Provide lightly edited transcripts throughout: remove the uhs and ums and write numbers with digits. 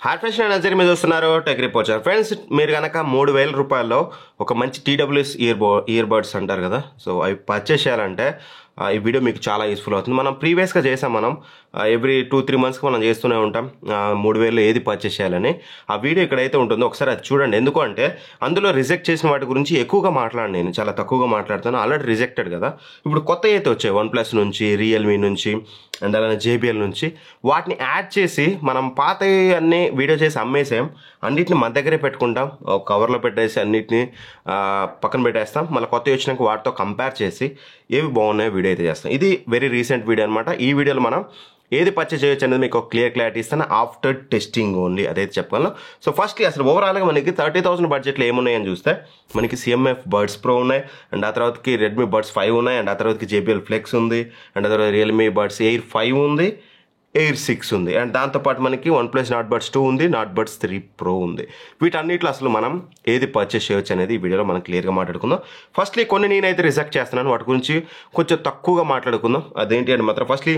Hi friends, నేను నజర్ మీద చూస్తున్నారు టెక్ రిపోర్ట్. ఫ్రెండ్స్, మీరు కనుక 3000 రూపాయల్లో ఒక మంచి TWS ఇయర్ బడ్స్ అంటారు కదా, సో అవి పర్చేస్ చేయాలంటే ఈ వీడియో మీకు చాలా యూస్ఫుల్ అవుతుంది. మనం ప్రీవియస్గా చేసాం, మనం ఎవ్రీ 2-3 మంత్స్కి మనం చేస్తూనే ఉంటాం 3000 ఏది పర్చేస్ చేయాలని. ఆ వీడియో ఇక్కడైతే ఉంటుందో ఒకసారి అది చూడండి. ఎందుకు అంటే అందులో రిజెక్ట్ చేసిన వాటి గురించి ఎక్కువగా మాట్లాడి, నేను చాలా తక్కువగా మాట్లాడుతాను. ఆల్రెడీ రిజెక్టెడ్ కదా. ఇప్పుడు కొత్త అయితే వచ్చాయి OnePlus నుంచి, రియల్మీ నుంచి అండ్ అలానే JBL నుంచి. వాటిని యాడ్ చేసి మనం పాత అన్ని వీడియో చేసి అమ్మేసాం, అన్నిటిని మన దగ్గరే పెట్టుకుంటాం, ఒక కవర్లో పెట్టేసి అన్నిటిని పక్కన పెట్టేస్తాం. మళ్ళీ కొత్తవి వచ్చినాక వాటితో కంపేర్ చేసి ఏవి బాగున్నాయో వీడియో అయితే చేస్తాం. ఇది వెరీ రీసెంట్ వీడియో అనమాట. ఈ వీడియోలో మనం ఏది పర్చేస్ చేయొచ్చు అనేది మీకు క్లారిటీ ఇస్తాను, ఆఫ్టర్ టెస్టింగ్ ఓన్లీ, అదైతే చెప్పగలను. సో ఫస్ట్లీ అసలు ఓవరాల్గా మనకి 30,000 బడ్జెట్లో ఏమున్నాయని చూస్తే మనకి CMF బడ్స్ ప్రో ఉన్నాయి, అండ్ ఆ తర్వాతకి రెడ్మీ బడ్స్ 5 ఉన్నాయి, అండ్ ఆ తర్వాతకి JBL ఫ్లెక్స్ ఉంది, అండ్ ఆ తర్వాత రియల్మీ బడ్స్ ఎయిర్ 5 ఉంది, ఎయిర్ 6 ఉంది, అండ్ దాంతోపాటు మనకి OnePlus నాట్ బడ్స్ 2 ఉంది, నాట్ బడ్స్ 3 ప్రో ఉంది. వీటన్నిటిలో అసలు మనం ఏది పర్చేస్ చేయొచ్చు అనేది ఈ వీడియోలో మనం క్లియర్గా మాట్లాడుకుందాం. ఫస్ట్లీ కొన్ని నేనైతే రిజెక్ట్ చేస్తున్నాను, వాటి గురించి కొంచెం తక్కువగా మాట్లాడుకుందాం. అదేంటి అంటే మాత్రం ఫస్ట్లీ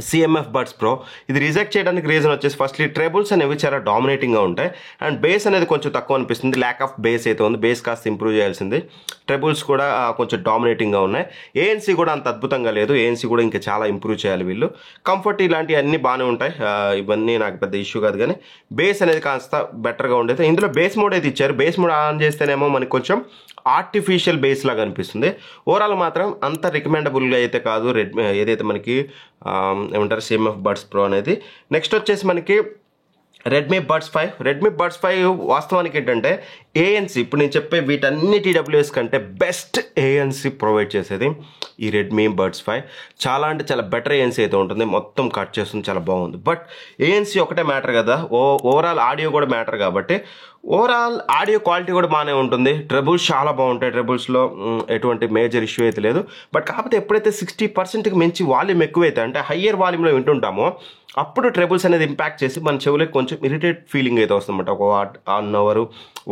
CMF బడ్స్ ప్రో, ఇది రిజెక్ట్ చేయడానికి రీజన్ వచ్చేసి ఫస్ట్లీ ట్రెబుల్స్ అనేవి చాలా డామినేటింగ్గా ఉంటాయి, అండ్ బేస్ అనేది కొంచెం తక్కువ అనిపిస్తుంది. ల్యాక్ ఆఫ్ బేస్ అయితే ఉంది, బేస్ కాస్త ఇంప్రూవ్ చేయాల్సింది. ట్రెబుల్స్ కూడా కొంచెం డామినేటింగ్గా ఉన్నాయి. ANC కూడా అంత అద్భుతంగా లేదు, ANC కూడా ఇంకా చాలా ఇంప్రూవ్ చేయాలి వీళ్ళు. కంఫర్ట్ ఇలాంటివి అన్నీ బాగానే ఉంటాయి, ఇవన్నీ నాకు పెద్ద ఇష్యూ కాదు. కానీ బేస్ అనేది కాస్త బెటర్గా ఉండేది. ఇందులో బేస్ మోడ్ అయితే ఇచ్చారు, బేస్ మోడ్ ఆన్ చేస్తేనేమో మనకి కొంచెం ఆర్టిఫిషియల్ బేస్ లాగా అనిపిస్తుంది. ఓవరాల్ మాత్రం అంత రికమెండబుల్గా అయితే కాదు రెడ్మీ ఏదైతే మనకి ఏమంటారు CMF బడ్స్ ప్రో అనేది. నెక్స్ట్ వచ్చేసి మనకి రెడ్మీ బడ్స్ 5 వాస్తవానికి ఏంటంటే ANC, ఇప్పుడు నేను చెప్పే వీటన్ని TWS కంటే బెస్ట్ ANC ప్రొవైడ్ చేసేది ఈ రెడ్మీ బడ్స్ 5. చాలా అంటే చాలా బెటర్ ANC అయితే ఉంటుంది, మొత్తం కట్ చేస్తుంది, చాలా బాగుంది. బట్ ANC ఒకటే మ్యాటర్ కదా, ఓవరాల్ ఆడియో కూడా మ్యాటర్ కాబట్టి ఓవరాల్ ఆడియో క్వాలిటీ కూడా బాగానే ఉంటుంది. ట్రెబుల్స్ చాలా బాగుంటాయి, ట్రెబుల్స్లో ఎటువంటి మేజర్ ఇష్యూ అయితే లేదు. బట్ కాకపోతే ఎప్పుడైతే 60%కి మించి వాల్యూమ్ ఎక్కువైతే, అంటే హయ్యర్ వాల్యూమ్లో వింటుంటామో అప్పుడు ట్రెబుల్స్ అనేది ఇంపాక్ట్ చేసి మన చెవులకు కొంచెం ఇరిటేట్ ఫీలింగ్ అయితే వస్తుందన్నమాట. ఒక 1 అవర్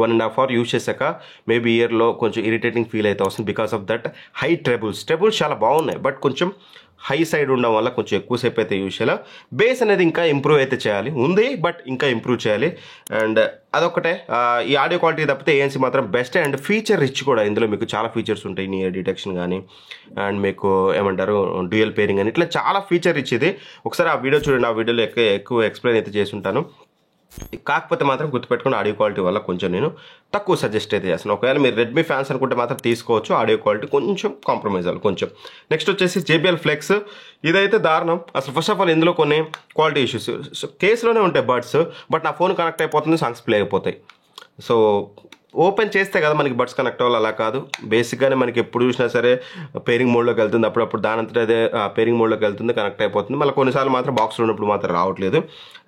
1.5 అవర్ యూజ్ చేశాక మేబీ ఇయర్లో కొంచెం ఇరిటేటింగ్ ఫీల్ అయితే వస్తుంది బికాస్ ఆఫ్ దట్ హై ట్రెబుల్స్ చాలా బాగున్నాయి, బట్ కొంచెం హై సైడ్ ఉండడం వల్ల కొంచెం ఎక్కువసేపు అయితే యూజ్ చేయాలి. బేస్ అనేది ఇంకా ఇంప్రూవ్ అయితే చేయాలి, ఉంది బట్ ఇంకా ఇంప్రూవ్ చేయాలి. అండ్ అదొకటే, ఈ ఆడియో క్వాలిటీ తప్పితే ANC మాత్రం బెస్ట్. అండ్ ఫీచర్ రిచ్ కూడా, ఇందులో మీకు చాలా ఫీచర్స్ ఉంటాయి, నియర్ డిటెక్షన్ కానీ అండ్ మీకు ఏమంటారు డ్యూయల్ పేరింగ్ అని, ఇట్లా చాలా ఫీచర్ రిచ్ ఇది. ఒకసారి ఆ వీడియో చూడండి, ఆ వీడియోలో ఎక్కువ ఎక్స్ప్లెయిన్ అయితే చేసి ఉంటాను. కాకపోతే మాత్రం గుర్తుపెట్టుకుని ఆడియో క్వాలిటీ వల్ల కొంచెం నేను తక్కువ సజెస్ట్ అయితే చేస్తాను. ఒకవేళ మీరు రెడ్మీ ఫ్యాన్స్ అనుకుంటే మాత్రం తీసుకోవచ్చు, ఆడియో క్వాలిటీ కొంచెం కాంప్రమైజ్ అవ్వాలి కొంచెం. నెక్స్ట్ వచ్చేసి JBL ఫ్లెక్స్, ఇదైతే దారుణం అసలు. ఫస్ట్ ఆఫ్ ఆల్ ఇందులో కొన్ని క్వాలిటీ ఇష్యూస్ కేసులోనే ఉంటాయి బడ్స్, బట్ నా ఫోన్ కనెక్ట్ అయిపోతుంది, సాంగ్స్ ప్లే అయిపోతాయి. సో ఓపెన్ చేస్తే కదా మనకి బడ్స్ కనెక్ట్ అవ్వాలి, అలా కాదు. బేసిక్గానే మనకి ఎప్పుడు చూసినా సరే పేరింగ్ మోడ్లోకి వెళ్తుంది, అప్పుడప్పుడు దానంతట అదే పేరింగ్ మోడ్లోకి వెళ్తుంది, కనెక్ట్ అయిపోతుంది. మళ్ళీ కొన్నిసార్లు మాత్రం బాక్స్లో ఉన్నప్పుడు మాత్రం రావట్లేదు.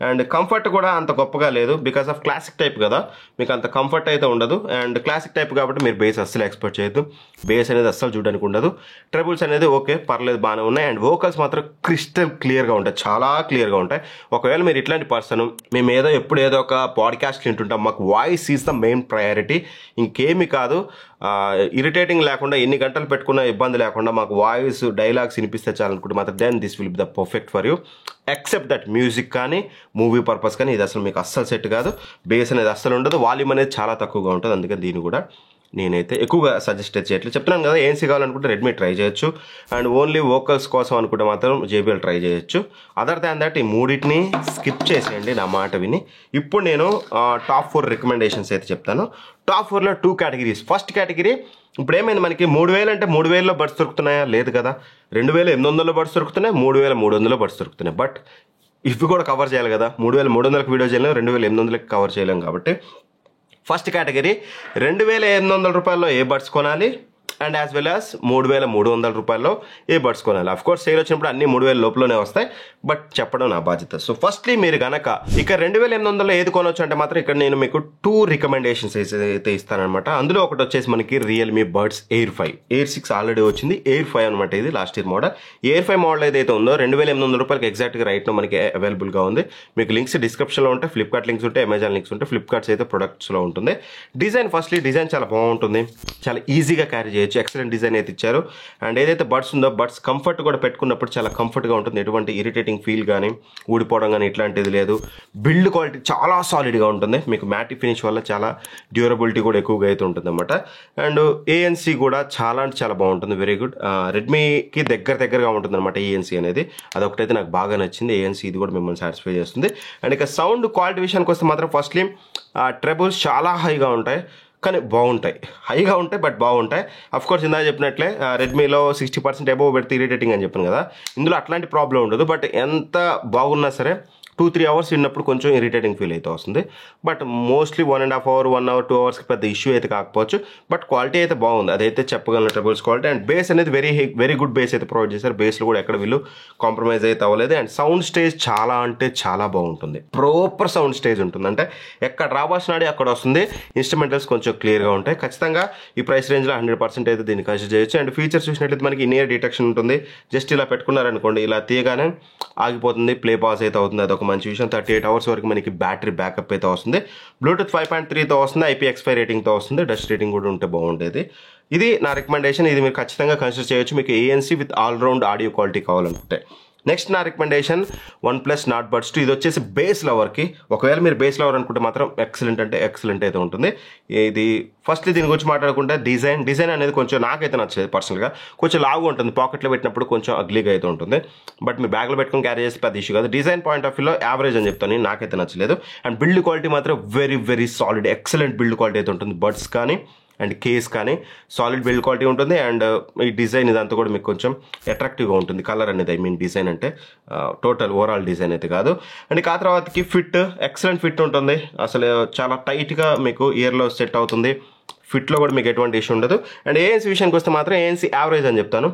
అండ్ కంఫర్ట్ కూడా అంత గొప్పగా లేదు, బికాస్ ఆఫ్ క్లాసిక్ టైప్ కదా, మీకు అంత కంఫర్ట్ అయితే ఉండదు. అండ్ క్లాసిక్ టైప్ కాబట్టి మీరు బేస్ అస్సలు ఎక్స్పెక్ట్ చేయొద్దు, బేస్ అనేది అస్సలు చూడడానికి ఉండదు. ట్రెబుల్స్ అనేది ఓకే పర్లేదు బాగానే ఉన్నాయి, అండ్ వోకల్స్ మాత్రం క్రిస్టల్ క్లియర్గా ఉంటాయి, చాలా క్లియర్గా ఉంటాయి. ఒకవేళ మీరు ఇట్లాంటి పర్సన్, మేము ఎప్పుడు ఏదో ఒక పాడ్కాస్ట్ వింటుంటాం, మాకు voice is the main priority, ఇంకేమి కాదు. ఇరిటేటింగ్ లేకుండా, ఎన్ని గంటలు పెట్టుకున్న ఇబ్బంది లేకుండా మాకు వాయిస్ డైలాగ్స్ వినిపిస్తే చాలనుకుంటే మాత్రం then this will be the perfect for you. Except that music కానీ మూవీ పర్పస్ కానీ ఇది అసలు మీకు అస్సలు సెట్ కాదు. బేస్ అనేది అస్సలు ఉండదు, వాల్యూమ్ అనేది చాలా తక్కువగా ఉంటుంది. అందుకని దీన్ని కూడా నేనైతే ఎక్కువగా సజెస్ట్ చేయట్లేదు. చెప్తున్నాను కదా, ANC కావాలనుకుంటే రెడ్మీ ట్రై చేయొచ్చు, అండ్ ఓన్లీ వోకల్స్ కోసం అనుకుంటే మాత్రం JBL ట్రై చేయొచ్చు. అదర్ దాన్ దట్ ఈ మూడింటిని స్కిప్ చేసేయండి నా మాట విని. ఇప్పుడు నేను టాప్ 4 రికమెండేషన్స్ అయితే చెప్తాను. టాప్ 4లో 2 కేటగిరీస్. ఫస్ట్ కేటగిరీ, ఇప్పుడు ఏమైంది మనకి 3000 అంటే 3000లో బడ్స్ దొరుకుతున్నాయా? లేదు కదా. 2800లో బడ్స్ దొరుకుతున్నాయి, 3300లో బడ్స్ దొరుకుతున్నాయి. బట్ ఇవి కూడా కవర్ చేయాలి కదా, 3300కి వీడియో చేయలేము, 2800కి కవర్ చేయలేము. కాబట్టి ఫస్ట్ కేటగిరీ 2800 రూపాయల్లో ఏ బడ్స్ కొనాలి, అండ్ యాజ్ వెల్ యాజ్ 3300 రూపాయల్లో ఏ బడ్స్ కొనాలి. అఫ్ కోర్స్ సేల్ వచ్చినప్పుడు అన్ని 3000 లోపలనే వస్తాయి, బట్ చెప్పడం నా బాధ్యత. సో ఫస్ట్లీ మీరు గనక ఇక 2800లో ఏది కొనవచ్చు అంటే మాత్రం ఇక్కడ నేను మీకు 2 రికమెండేషన్స్ అయితే ఇస్తానమాట. అందులో ఒకటి వచ్చేసి మనకి Realme buds air 5, air 6 already వచ్చింది, ఎయిర్ 5 అనమాట. ఇది last year model. Air 5 model ఏదైతే ఉందో 2800 రూపాయలకి ఎగ్జాక్ట్గా రైట్లో మనకి అవైలబుల్గా ఉంది. మీకు లింక్స్ డిస్క్రిప్షన్లో ఉంటాయి, ఫ్లిప్కార్ట్ లింక్స్ ఉంటాయి, అమెజాన్ లింక్స్ ఉంటాయి. ఫ్లిప్కార్ట్స్ అయితే ప్రొడక్ట్స్లో ఉంటుంది. డిజైన్ ఫస్ట్లీ డిజైన్ చాలా బాగుంటుంది, చాలా ఈజీగా క్యారీ చేయొచ్చు. చేయొచ్చు. ఎక్సలెంట్ డిజైన్ అయితే ఇచ్చారు. అండ్ ఏదైతే బడ్స్ ఉందో బడ్స్ కంఫర్ట్ కూడా పెట్టుకున్నప్పుడు చాలా కంఫర్ట్గా ఉంటుంది. ఎటువంటి ఇరిటేటింగ్ ఫీల్ కానీ ఊడిపోవడం కానీ ఇట్లాంటిది లేదు. బిల్డ్ క్వాలిటీ చాలా సాలిడ్గా ఉంటుంది. మీకు మ్యాటి ఫినిష్ వల్ల చాలా డ్యూరబిలిటీ కూడా ఎక్కువగా అయితే ఉంటుంది అనమాట. అండ్ ఏఎన్సీ కూడా చాలా అంటే చాలా బాగుంటుంది. Very good. రెడ్మీకి దగ్గరగా ఉంటుంది అనమాట ఏఎన్సీ అనేది. అదొకటైతే నాకు బాగా నచ్చింది. ఏఎన్సీ ఇది కూడా మిమ్మల్ని సాటిస్ఫై చేస్తుంది. అండ్ ఇక సౌండ్ క్వాలిటీ విషయానికి వస్తే మాత్రం ఫస్ట్లీ ట్రెబుల్స్ చాలా హైగా ఉంటాయి కానీ బాగుంటాయి. హైగా ఉంటాయి బట్ బాగుంటాయి. అఫ్కోర్స్ ఇందాక చెప్పినట్లే రెడ్మీలో 60% అబోవ్ పెడితే ఇరిటేటింగ్ అని చెప్పాను కదా, ఇందులో అట్లాంటి ప్రాబ్లం ఉండదు. బట్ ఎంత బాగున్నా సరే 2-3 అవర్స్ విన్నప్పుడు కొంచెం ఇరిటేటింగ్ ఫీల్ అయితే వస్తుంది. బట్ మోస్ట్లీ 1.5 అవర్ 1 అవర్ 2 అవర్స్కి పెద్ద ఇష్యూ అయితే కాకపోవచ్చు. బట్ క్వాలిటీ అయితే బాగుంది, అదైతే చెప్పగలను. ట్రెబుల్స్ క్వాలిటీ అండ్ బేస్ అనేది వెరీ గుడ్ బేస్ అయితే ప్రొవైడ్ చేశారు. బేస్లో కూడా ఎక్కడ వీళ్ళు కాంప్రమైజ్ అయితే అవ్వలేదు. అండ్ సౌండ్ స్టేజ్ చాలా అంటే చాలా బాగుంటుంది. ప్రాపర్ సౌండ్ స్టేజ్ ఉంటుంది. అంటే ఎక్కడ రావాల్సిన అక్కడ వస్తుంది. ఇన్స్ట్రుమెంటల్స్ కొంచెం క్లియర్గా ఉంటాయి. ఖచ్చితంగా ఈ ప్రైస్ రేంజ్లో 100% అయితే దీన్ని కన్సిడర్ చేయొచ్చు. అండ్ ఫీచర్స్ చూసినట్లయితే మనకి ఇన్-ఇయర్ డిటెక్షన్ ఉంటుంది. జస్ట్ ఇలా పెట్టుకున్నారనుకోండి, ఇలా తీయగానే ఆగిపోతుంది, ప్లే పాస్ అయితే అవుతుంది. అదొక మంచి విషయం. 38 అవర్స్ వరకు మనకి బ్యాటరీ బ్యాకప్ అయితే వస్తుంది. బ్లూటూత్ 5.3తో వస్తుంది. IPX5 రేటింగ్తో వస్తుంది. డస్ట్ రేటింగ్ కూడా ఉంటే బాగుండేది. ఇది నా రికమెండేషన్. ఇది మీరు ఖచ్చితంగా కన్సిడర్ చేయొచ్చు మీకు ANC with all round audio quality కావాలనుకుంటే. నెక్స్ట్ నా రికమెండేషన్ OnePlus Nord Buds 2. ఇది వచ్చేసి బేస్ లవర్కి. ఒకవేళ మీరు బేస్ లవర్ అనుకుంటే మాత్రం ఎక్సలెంట్ అంటే ఎక్సలెంట్ అయితే ఉంటుంది. ఇది ఫస్ట్లీ దీని గురించి మాట్లాడుకుంటే డిజైన్ అనేది కొంచెం నాకైతే నచ్చలేదు పర్సనల్గా. కొంచెం లావుగా ఉంటుంది, పాకెట్లో పెట్టినప్పుడు కొంచెం అగ్లీగా అయితే ఉంటుంది. బట్ మీ బ్యాగ్లో పెట్టుకుని క్యారీ చేస్తే పెద్ద ఇష్యూ కాదు. డిజైన్ పాయింట్ ఆఫ్ వ్యూలో యావరేజ్ అని చెప్తాను, నాకైతే నచ్చలేదు. అండ్ బిల్డ్ క్వాలిటీ మాత్రం very solid excellent build quality అయితే ఉంటుంది. బడ్స్ కానీ అండ్ కేస్ కానీ సాలిడ్ బిల్డ్ క్వాలిటీ ఉంటుంది. అండ్ ఈ డిజైన్ ఇదంతా కూడా మీకు కొంచెం అట్రాక్టివ్గా ఉంటుంది. కలర్ అనేది డిజైన్ అంటే టోటల్ ఓవరాల్ డిజైన్ అయితే కాదు. అండ్ ఆ తర్వాతకి ఫిట్ ఎక్సలెంట్ ఫిట్ ఉంటుంది. అసలు చాలా టైట్గా మీకు ఇయర్లో సెట్ అవుతుంది. ఫిట్లో కూడా మీకు ఎటువంటి ఇష్యూ ఉండదు. అండ్ ఏఎన్సీ విషయానికి వస్తే మాత్రం ఏఎన్సీ యావరేజ్ అని చెప్తాను.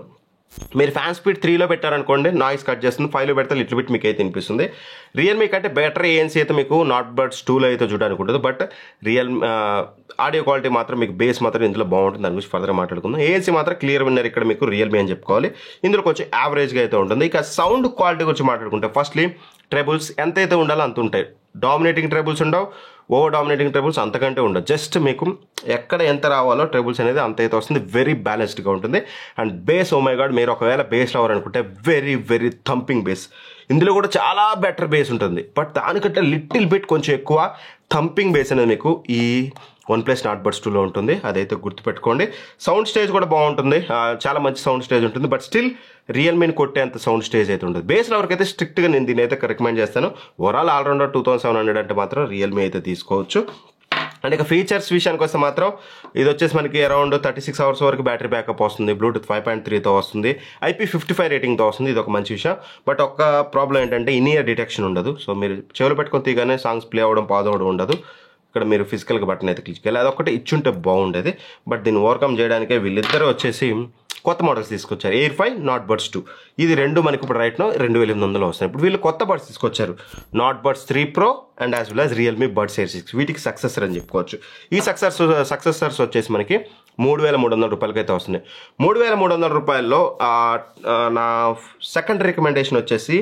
మీరు ఫ్యాన్ స్పీడ్ 3లో పెట్టారనుకోండి నాయిస్ కట్ చేస్తుంది. 5లో పెడితే లిటిల్ బిట్ మీకు అయితే వినిపిస్తుంది. రియల్మీ కంటే బెటర్ ఏఎన్సీ అయితే మీకు Nord Buds 2లో అయితే చూడడానికి ఉంటుంది. బట్ ఆడియో క్వాలిటీ మాత్రం మీకు బేస్ మాత్రం ఇందులో బాగుంటుంది. దాని గురించి ఫర్దర్గా మాట్లాడుకుందాం. ఏఎన్సీ మాత్రం క్లియర్ విన్నర్ ఇక్కడ మీకు రియల్మీ అని చెప్పుకోవాలి. ఇందులో కొంచెం యావరేజ్గా అయితే ఉంటుంది. ఇక సౌండ్ క్వాలిటీ గురించి మాట్లాడుకుంటే ఫస్ట్లీ ట్రెబుల్స్ ఎంత అయితే ఉండాలో అంత ఉంటాయి. డామినేటింగ్ ట్రెబుల్స్ ఉండవు, ఓవర్ డామినేటింగ్ ట్రెబుల్స్ అంతకంటే ఉండవు. జస్ట్ మీకు ఎక్కడ ఎంత రావాలో ట్రెబుల్స్ అనేది అంత అయితే వస్తుంది. వెరీ బ్యాలెన్స్డ్గా ఉంటుంది. And bass oh my god, మీరు ఒకవేళ బేస్ లవర్ అనుకుంటే వెరీ థంపింగ్ బేస్. ఇందులో కూడా చాలా బెటర్ బేస్ ఉంటుంది. బట్ దానికంటే లిటిల్ బిట్ కొంచెం ఎక్కువ థంపింగ్ బేస్ అనేది మీకు ఈ OnePlus Nord Buds 2లో ఉంటుంది. అదైతే గుర్తుపెట్టుకోండి. సౌండ్ స్టేజ్ కూడా బాగుంటుంది, చాలా మంచి సౌండ్ స్టేజ్ ఉంటుంది. బట్ స్టిల్ రియల్మీని కొట్టేంత సౌండ్ స్టేజ్ అయితే ఉంటుంది. బేస్ లవర్కి అయితే స్ట్రిక్ట్గా నేను దీని అయితే రికమెండ్ చేస్తాను. ఓవరాల్ ఆల్రౌండర్ 2700 అంటే మాత్రం రియల్మీ అయితే తీసుకోవచ్చు. అండ్ ఇక ఫీచర్స్ విషయానికి వస్తే మాత్రం ఇది వచ్చేసి మనకి అరౌండ్ 36 అవర్స్ వరకు బ్యాటరీ బ్యాకప్ వస్తుంది. బ్లూటూత్ 5.3తో వస్తుంది. IP55 రేటింగ్తో వస్తుంది. ఇది ఒక మంచి విషయం. బట్ ఒక్క ప్రాబ్లం ఏంటంటే ఇన్-ఇయర్ డిటెక్షన్ ఉండదు. సో మీరు చెవులు పెట్టుకొని తీగానే సాంగ్స్ ప్లే అవ్వడం పాజ్ అవ్వడం ఉండదు. ఇక్కడ మీరు ఫిజికల్గా బటన్ అయితే క్లిక్ చేయాలి. అదొకటి ఇచ్చుంటే బాగుండేది. బట్ దీన్ని ఓవర్కమ్ చేయడానికే వీళ్ళిద్దరూ వచ్చేసి కొత్త మోడల్స్ తీసుకొచ్చారు. Air 5, Nord Buds 2. ఇది రెండు మనకి ఇప్పుడు రైట్నో 2800 వస్తాయి. ఇప్పుడు వీళ్ళు కొత్త బడ్స్ తీసుకొచ్చారు. Nord Buds 3 Pro and as well as Realme buds Air 6. వీటికి సక్సెసర్ అని చెప్పుకోవచ్చు. ఈ సక్సెసర్స్ వచ్చేసి మనకి 3300 రూపాయలకి అయితే వస్తున్నాయి. 3300 రూపాయల్లో నా సెకండ్ రికమెండేషన్ వచ్చేసి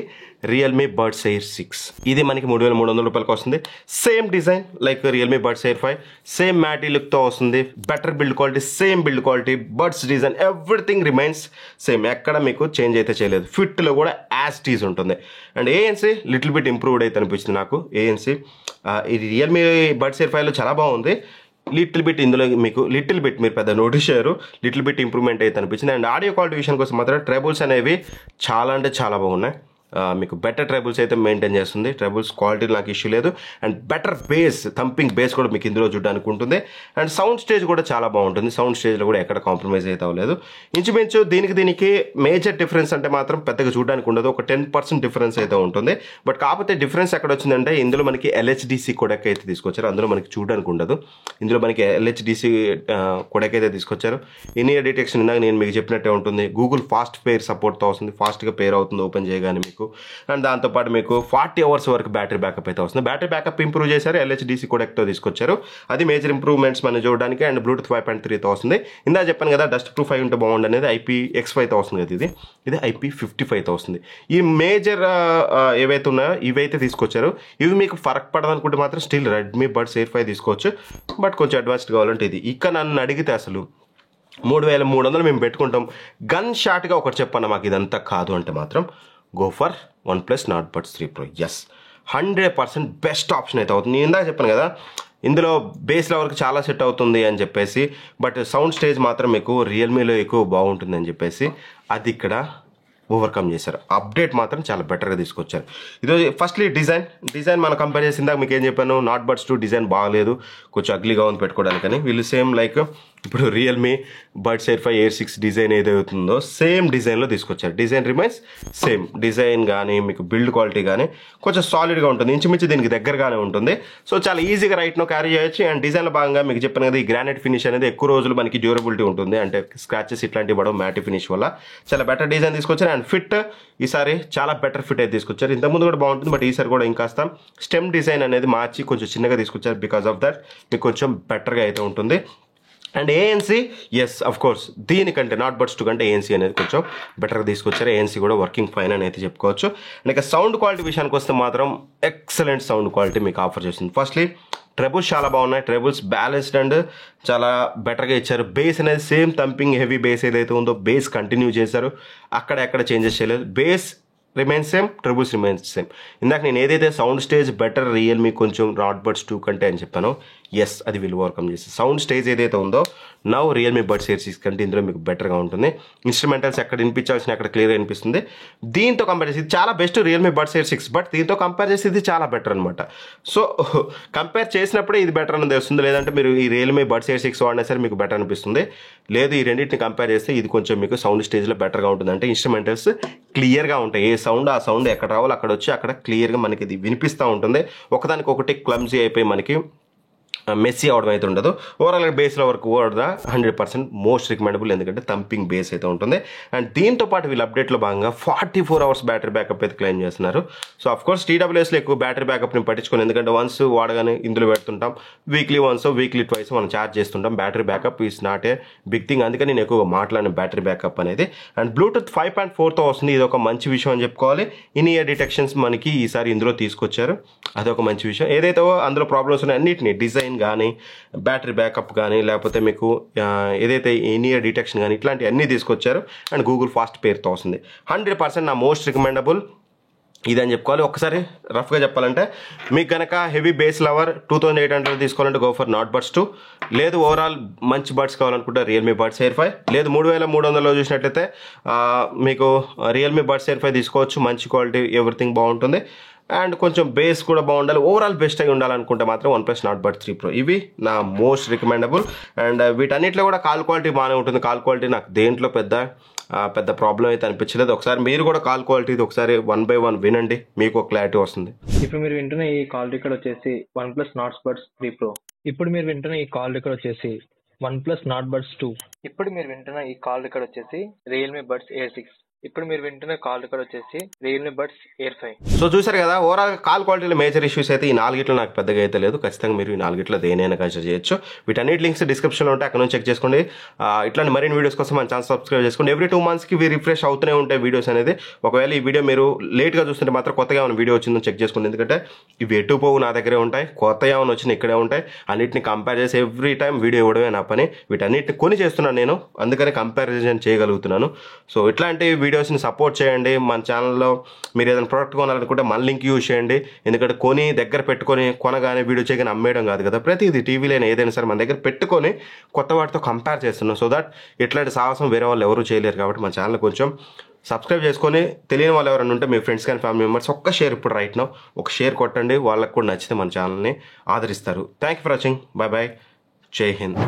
రియల్మీ బడ్స్ Air 6. ఇది మనకి 3300 రూపాయలకి వస్తుంది. Same design like Realme buds Air 5, same matte లుక్తో వస్తుంది. Better build quality, same build quality, buds design everything remains same. ఎక్కడ మీకు చేంజ్ అయితే చేయలేదు. ఫిట్లో కూడా యాజ్ టీజ్ ఉంటుంది. And ANC little bit improved అయితే అనిపించింది నాకు. ఏఎన్సీ ఇది రియల్మీ బడ్స్ Air 5లో చాలా బాగుంది. లిటిల్ బిట్ ఇందులో మీకు మీరు పెద్ద నోటీస్ చేయరు. లిటిల్ బిట్ ఇంప్రూవ్మెంట్ అయితే అనిపించింది. అండ్ ఆడియో క్వాలిటీ విషయానికి వస్తే మాత్రం ట్రెబుల్స్ అనేవి చాలా అంటే చాలా బాగున్నాయి. మీకు బెటర్ ట్రెబుల్స్ అయితే మెయింటైన్ చేస్తుంది. ట్రెబుల్స్ క్వాలిటీ నాకు ఇష్యూ లేదు. And better base, thumping base కూడా మీకు ఇందులో చూడడానికి ఉంటుంది. అండ్ సౌండ్ స్టేజ్ కూడా చాలా బాగుంటుంది. సౌండ్ స్టేజ్లో కూడా ఎక్కడ కాంప్రమైజ్ అయితే అవ్వలేదు. ఇంచుమించు దీనికి మేజర్ డిఫరెన్స్ అంటే మాత్రం పెద్దగా చూడడానికి ఉండదు. ఒక 10% డిఫరెన్స్ అయితే ఉంటుంది. బట్ కాకపోతే డిఫరెన్స్ ఎక్కడ వచ్చిందంటే ఇందులో మనకి LHDC కొడెక్ అయితే తీసుకొచ్చారు. అందులో మనకి చూడడానికి ఉండదు. ఇందులో మనకి LHDC కొడెక్ అయితే తీసుకొచ్చారు. ఇన్-ఇయర్ డిటెక్షన్ ఇందాక నేను మీకు చెప్పినట్టే ఉంటుంది. గూగుల్ ఫాస్ట్ పేర్ సపోర్ట్తో వస్తుంది. ఫాస్ట్గా పేర్ అవుతుంది ఓపెన్ చేయగానే మీకు. అండ్ దాంతోపాటు మీకు 40 అవర్స్ వరకు బ్యాటరీ బ్యాకప్ అయితే వస్తుంది. బ్యాటరీ బ్యాకప్ ఇంప్రూవ్ చేశారు. LHDC కొడెక్తో తీసుకొచ్చారు. అది మేజర్ ఇంప్రూవ్మెంట్స్ మనం చూడడానికి. అండ్ బ్లూటూత్ 5.3తో వస్తుంది. ఇందా చెప్పాను కదా డస్ట్ ప్రూఫ్ అయి ఉంటే బాగుంది అనేది. IPX5తో వస్తుంది కదా. ఇది IP55తో వస్తుంది. ఈ మేజర్ ఏవైతే ఉన్నాయో ఇవైతే తీసుకొచ్చారు. ఇవి మీకు ఫరక్ పడదనుకుంటే మాత్రం స్టిల్ రెడ్మీ బడ్స్ Air 5 తీసుకోవచ్చు. బట్ కొంచెం అడ్వాన్స్డ్ కావాలంటే ఇది. ఇక నన్ను అడిగితే అసలు 3300 మేము పెట్టుకుంటాం. గన్ షాట్గా ఒకటి చెప్పండి మాకు ఇదంతా కాదు అంటే మాత్రం go for OnePlus Nord Buds 3 Pro. Yes, 100% best option అయితే అవుతుంది. నేను ఇందాక చెప్పాను కదా, ఇందులో బేస్ లెవెల్కి చాలా సెట్ అవుతుంది అని చెప్పేసి, బట్ సౌండ్ స్టేజ్ మాత్రం మీకు రియల్మీలో ఎక్కువ బాగుంటుంది అని చెప్పేసి అది ఇక్కడ ఓవర్కమ్ చేశారు. అప్డేట్ మాత్రం చాలా బెటర్గా తీసుకొచ్చారు. ఈరోజు ఫస్ట్లీ డిజైన్ మనం కంపేర్ చేసి ఇందాక మీకు ఏం చెప్పాను, నాట్ బడ్స్ 2 డిజైన్ బాగాలేదు, కొంచెం అగ్లీగా ఉంది పెట్టుకోవడానికని. వీళ్ళు సేమ్ లైక్ ఇప్పుడు Realme buds air 5 air 6 design ఏదవుతుందో సేమ్ డిజైన్లో తీసుకొచ్చారు. Design remains same. డిజైన్ కానీ మీకు బిల్డ్ క్వాలిటీ కానీ కొంచెం సాలిడ్గా ఉంటుంది, ఇంచుమించు దీనికి దగ్గరగానే ఉంటుంది. సో చాలా ఈజీగా రైట్నో క్యారీ చేయొచ్చు. అండ్ డిజైన్లో భాగంగా మీకు చెప్పాను కదా, ఈ గ్రానైట్ ఫినిష్ అనేది ఎక్కువ రోజులు మనకి డ్యూరబిలిటీ ఉంటుంది, అంటే స్క్రాచెస్ ఇట్లాంటివి ఇవ్వడం మ్యాటి ఫినిష్ వల్ల చాలా బెటర్ డిజైన్ తీసుకొచ్చారు. అండ్ ఫిట్ ఈసారి చాలా బెటర్ ఫిట్ అయితే తీసుకొచ్చారు. ఇంతకుముందు కూడా బాగుంటుంది, బట్ ఈసారి కూడా ఇంకాస్త స్టెమ్ డిజైన్ అనేది మార్చి కొంచెం చిన్నగా తీసుకొచ్చారు. బికాస్ ఆఫ్ దట్ మీకు కొంచెం బెటర్గా అయితే ఉంటుంది. And ANC, yes of course దీనికంటే నాట్ బడ్స్ 2 కంటే ఏఎన్సీ అనేది కొంచెం బెటర్గా తీసుకొచ్చారు. ఏఎన్సీ కూడా వర్కింగ్ ఫైన్ అని అయితే చెప్పుకోవచ్చు. అండ్ ఇక సౌండ్ క్వాలిటీ విషయానికి వస్తే మాత్రం ఎక్సలెంట్ సౌండ్ క్వాలిటీ మీకు ఆఫర్ చేస్తుంది. ఫస్ట్లీ ట్రెబుల్స్ చాలా బాగున్నాయి, ట్రెబుల్స్ బ్యాలెన్స్డ్ అండ్ చాలా బెటర్గా ఇచ్చారు. బేస్ అనేది సేమ్ థంపింగ్ హెవీ బేస్ ఏదైతే ఉందో బేస్ కంటిన్యూ చేశారు, అక్కడ ఎక్కడ చేంజెస్ చేయలేదు. Base remains same, triples remains same. ఇందాక నేను ఏదైతే సౌండ్ స్టేజ్ బెటర్ రియల్మీ కొంచెం నాట్ బడ్స్ 2 కంటే అని చెప్పానో, ఎస్ అది వీళ్ళు ఓవర్కమ్ చేస్తారు. సౌండ్ స్టేజ్ ఏదైతే ఉందో నౌ రియల్మీ బడ్స్ ఎయిర్ 6 కంటే ఇందులో మీకు బెటర్గా ఉంటుంది. ఇన్స్ట్రుమెంటల్స్ ఎక్కడ వినిపించాల్సిన అక్కడ క్లియర్గా వినిపిస్తుంది. దీంతో కంపేర్ చేసి ఇది చాలా best Realme buds air 6, but దీంతో కంపేర్ చేసి ఇది చాలా బెటర్ అనమాట. సో కంపేర్ చేసినప్పుడే ఇది బెటర్ అని తెలుస్తుంది, లేదంటే మీరు ఈ రియల్మీ బడ్స్ ఎయిర్ 6 వాడినా సరే మీకు బెటర్ అనిపిస్తుంది. లేదు ఈ రెండింటిని కంపేర్ చేస్తే ఇది కొంచెం మీకు సౌండ్ స్టేజ్లో బెటర్గా ఉంటుంది. అంటే ఇన్స్ట్రుమెంటల్స్ క్లియర్గా ఉంటాయి, ఏ సౌండ్ ఆ సౌండ్ ఎక్కడ రావాలో అక్కడ వచ్చి అక్కడ క్లియర్గా మనకి ఇది వినిపిస్తూ ఉంటుంది. ఒకదానికి ఒకటి క్లమ్జీ అయిపోయి మనకి మెస్సీ అవడం అయితే ఉండదు. ఓవరాల్గా బేస్లో వరకు కూడా 100% మోస్ట్ రికమెండబుల్, ఎందుకంటే థంపింగ్ బేస్ అయితే ఉంటుంది. అండ్ దీంతో పాటు వీళ్ళు అప్డేట్లో భాగంగా 44 అవర్స్ బ్యాటరీ బ్యాకప్ అయితే క్లెయిమ్ చేస్తున్నారు. సో అఫ్ కోర్స్ TWSలో ఎక్కువ బ్యాటరీ బ్యాకప్ని పట్టించుకోండి, ఎందుకంటే వన్స్ వాడగానే ఇందులో పెడుతుంటాం, వీక్లీ వన్స్ వీక్లీ ట్వైస్ మనం ఛార్జ్ చేస్తుంటాం. Battery backup is not a big thing, అందుకని నేను ఎక్కువగా మాట్లాడిన బ్యాటరీ బ్యాకప్ అనేది. అండ్ బ్లూటూత్ 5.4తో వస్తుంది, ఇది ఒక మంచి విషయం అని చెప్పుకోవాలి. ఇన్ ఇయర్ డిటెక్షన్స్ మనకి ఈసారి ఇందులో తీసుకొచ్చారు, అదొక మంచి విషయం. ఏదైతే అందులో ప్రాబ్లమ్స్ ఉన్నాయి అన్నిటిని, డిజైన్ కానీ బ్యాటరీ బ్యాకప్ కానీ లేకపోతే మీకు ఏదైతే ఇన్ ఇయర్ డిటెక్షన్ కానీ ఇట్లాంటివి అన్నీ తీసుకొచ్చారు. అండ్ గూగుల్ ఫాస్ట్ పేరుతో వస్తుంది. 100% నా మోస్ట్ రికమెండబుల్ ఇదని చెప్పుకోవాలి. ఒకసారి రఫ్గా చెప్పాలంటే మీకు కనుక హెవీ బేస్ లవర్ 2800 తీసుకోవాలంటే గో ఫర్ నాట్ బడ్స్ 2, లేదు ఓవరాల్ మంచి బడ్స్ కావాలనుకుంటే రియల్మీ బడ్స్ ఎయిర్ 5, లేదు 3300లో చూసినట్లయితే మీకు రియల్మీ బడ్స్ ఎయిర్ 5 తీసుకోవచ్చు. మంచి క్వాలిటీ ఎవ్రీథింగ్ బాగుంటుంది అండ్ కొంచెం బేస్ కూడా బాగుండాలి, ఓవరాల్ బెస్ట్ అయి ఉండాలనుకుంటే మాత్రం OnePlus Nord Buds 3 Pro ఇవి నా మోస్ట్ రికమెండబుల్. అండ్ వీటన్నిటిలో కూడా కాల్ క్వాలిటీ బాగానే ఉంటుంది. కాల్ క్వాలిటీ నాకు దేంట్లో పెద్ద ప్రాబ్లం అయితే అనిపించలేదు. ఒకసారి మీరు కూడా కాల్ క్వాలిటీ ఒకసారి 1 by 1 వినండి, మీకు ఒక క్లారిటీ వస్తుంది. ఇప్పుడు మీరు వింటున్న ఈ కాల్ రికార్డ్ వచ్చేసి OnePlus Nord Buds 3 Pro. ఇప్పుడు మీరు వింటున్న ఈ కాల్ రికార్డ్ వచ్చేసి OnePlus Nord Buds 2. ఇప్పుడు మీరు వింటున్న ఈ కాల్ రికార్డ్ వచ్చేసి రియల్మీ బడ్స్ ఎయిర్ 6. ఇప్పుడు మీరు వింటున్న కాల్ రికార్డ్ వచ్చేసి రియల్మీ బడ్స్ ఎయిర్ 5. సో చూసారు కదా, ఓవరాల్ కాల్ క్వాలిటీలో మేజర్ ఇష్యూస్ అయితే ఈ 4 నాకు పెద్దగా అయితే లేదు. ఖచ్చితంగా మీరు ఈ 4 దేనైనా కన్సిడర్ చేయొచ్చు. వీటన్నిటి లింక్స్ డిస్క్రిప్షన్లో ఉంటే అక్కడ నుంచి చెక్ చేసుకోండి. ఇట్లాంటి మరిన్ని వీడియోస్ కోసం మన ఛానల్ సబ్స్క్రైబ్ చేసుకోండి. ఎవ్రీ 2 monthsకి రిఫ్రెష్ అవుతూనే ఉంటాయి వీడియోస్ అనేది. ఒకవేళ ఈ వీడియో మీరు లేట్గా చూస్తుంటే మాత్రం కొత్తగా ఏమైనా వీడియో వచ్చిందని చెక్ చేసుకోండి, ఎందుకంటే ఇవి ఎటు పోవు నా దగ్గరే ఉంటాయి, కొత్తగా ఏమైనా వచ్చినా ఇక్కడే ఉంటాయి. అన్నిటిని కంపేర్ చేసి ఎవ్రీ టైం వీడియో ఇవ్వడమే నా పని. వీటన్నిటిని కొని చేస్తున్నాను నేను, అందుకని కంపారిజన్ చేయగలుగుతున్నాను. సో ఇట్లాంటి వీడియోస్ని సపోర్ట్ చేయండి. మన ఛానల్లో మీరు ఏదైనా ప్రోడక్ట్ కొనాలనుకుంటే మన లింక్ యూజ్ చేయండి, ఎందుకంటే కొని దగ్గర పెట్టుకొని కొనగానే వీడియో చేయగానే అమ్మేయడం కాదు కదా. ప్రతిదీ టీవీలో ఏదైనా సరే మన దగ్గర పెట్టుకొని కొత్త వాటితో కంపేర్ చేస్తున్నాం. సో దట్ ఇట్లాంటి సాహసం వేరే వాళ్ళు ఎవరు చేయలేరు. కాబట్టి మన ఛానల్ కొంచెం సబ్స్క్రైబ్ చేసుకొని, తెలియని వాళ్ళు ఎవరైనా ఉంటే మీ ఫ్రెండ్స్ కానీ ఫ్యామిలీ మెంబర్స్ ఒక్క షేర్ ఇప్పుడు రైట్ నౌ ఒక షేర్ కొట్టండి, వాళ్ళకు కూడా నచ్చితే మన ఛానల్ని ఆదరిస్తారు. Thank you for watching. Bye bye, జై హింద్.